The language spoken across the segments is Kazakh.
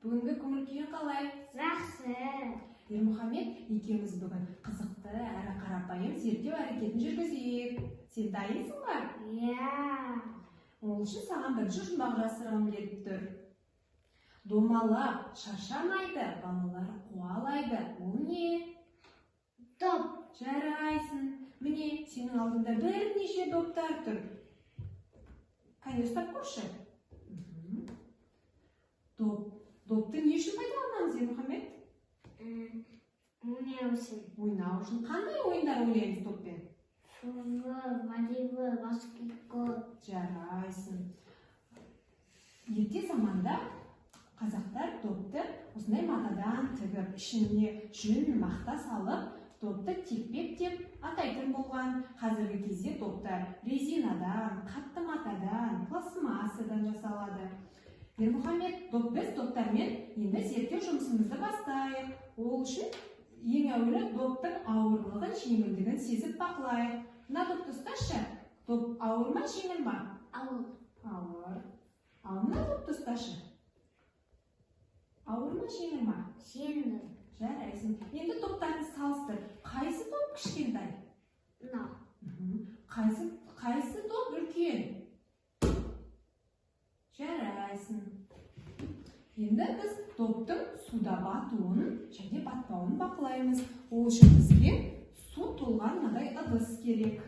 Бүгінгі көңіл күйің қалай? Жақсы. Ермұхамед, екеуміз бүгін қызықты әрі қарапайым зерттеу әрекетін жүргізейік. Сен дайынсың ба? Иә. Ол үшін саған бірінші жұмбақ жасырғым келіп тұр. Домалап шаршамайды, балалар қуалайды. Ол не? Топ. Жарайсың. Міне, сенің алдында бірнеше доптар тұр. Қане ұстап көрші. Допты не үшін пайдаланамыз, Ермұхамед? Ойнау үшін. Ойнау үшін. Қандай ойындар ойнаймыз доппен? Футбол, волейбол, баскетбол. Жарайсың. Ерте заманда қазақтар допты осындай матадан тігіп, ішіне жүн, мақта салып, допты текпек деп атайтын болған. Қазіргі кезде доптар резинадан, қатты матадан, пластмассадан жасалады. Ермұхамед, біз доптармен енді зерттеу жұмысымызды бастайық. Ол үшін ең әуелі доптың ауырлығын, жеңілдігін сезіп бақылайық. Мына допты ұсташы. Доп ауыр ма, жеңіл ма? Ауыр. Ауыр. Ал мына допты ұсташы. Ауыр ма, жеңіл ма? Жеңіл. Жарайсың. Енді доптарын салыстыр. Қайсы доп кішкентай? Мынау. Қайсы доп үлкен? Жарайсың. Енді біз доптың суда батуын және батпауын бақылаймыз. Ол үшін бізге су толған мынадай ыдыс керек.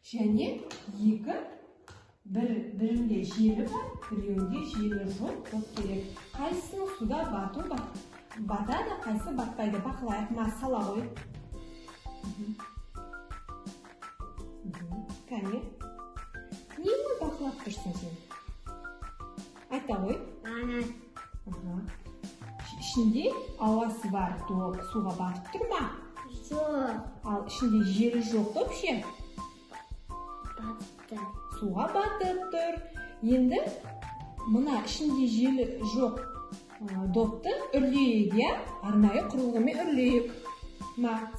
Және бірінде желі бар, біреуінде желі жоқ доп керек. Қайсының суда батады, қайсы батпайды бақылайық. Мына сала ғой. Кәне. Нені бақылап тұрсың сен? Айта ғой. Ішінде ауасы бар доп суға батып тұр ма? Жоқ. Ал ішінде желі жоқ доп ше? Батты. Суға батып тұр. Енді мына ішінде желі жоқ допты үрлейік, я? Арнайы құрылғымен үрлейік.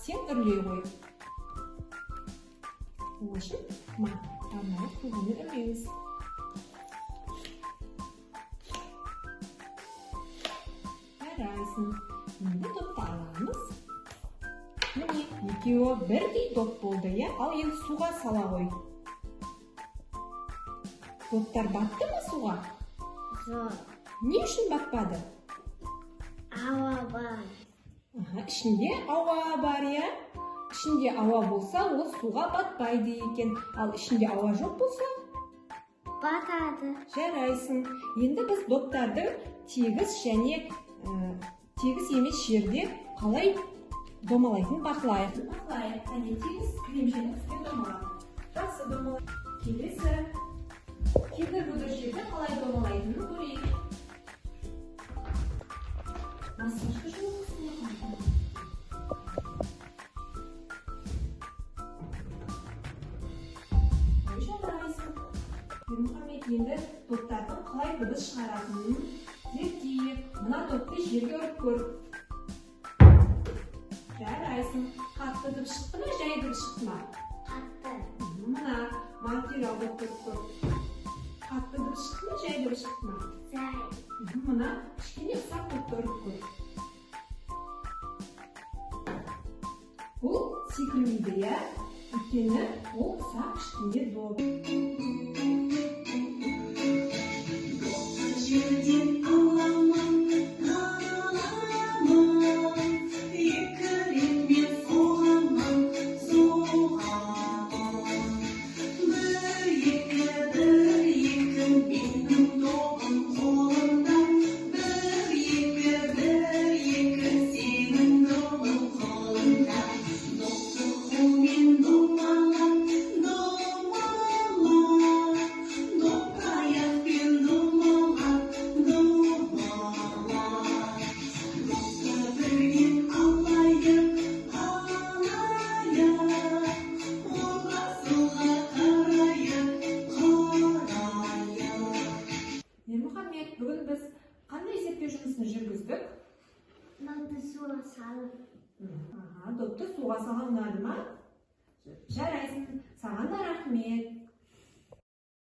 Сен үрлей ғой. Ол үшін арнайы құрылғымен үрлейміз. Жарайсың. Енді допты аламыз. Міне, екеуі бірдей доп болды, я? Ал енді суға сала ғой. Доптар батты ма суға? Жоқ. Не үшін батпады? Ауа бар. Ішінде ауа бар, я? Ішінде ауа болса, ол суға батпайды екен. Ал ішінде ауа жоқ болса? Батады. Жарайсың. Енді біз доптарды тегіс және тегіс емес жерде қалай домалайтын бақылайық. Кәне тегіс кілемшенің үстіне домалайық. Жақсы домалайық. Келесі кедір-бұдыр жерде қалай домалайтынын көрейік. Массажды жоқ үстіне қайтын. Жарайсың. Ермұхамед, енді доптардың қалай дыбыс шығаратынын зерттейік. Мына допты жерге ұрып көр. Жарайсың. Қатты дыбыс шықты ма, жай дыбыс шықты ма? Қатты. Мына материалды көріп көр. Қатты дыбыс шықты ма, жай дыбыс шықты ма? Жай. Мына кішкене ұсақ допты ұрып көр. Бұл секірмейді, я? Өйткені ол ұсақ кішкене доп. Бүгін біз қандай зерттеу жұмысын жүргіздік? Допты суға салып. Допты суға салған ұнады ма? Жарайсың. Саған да рахмет.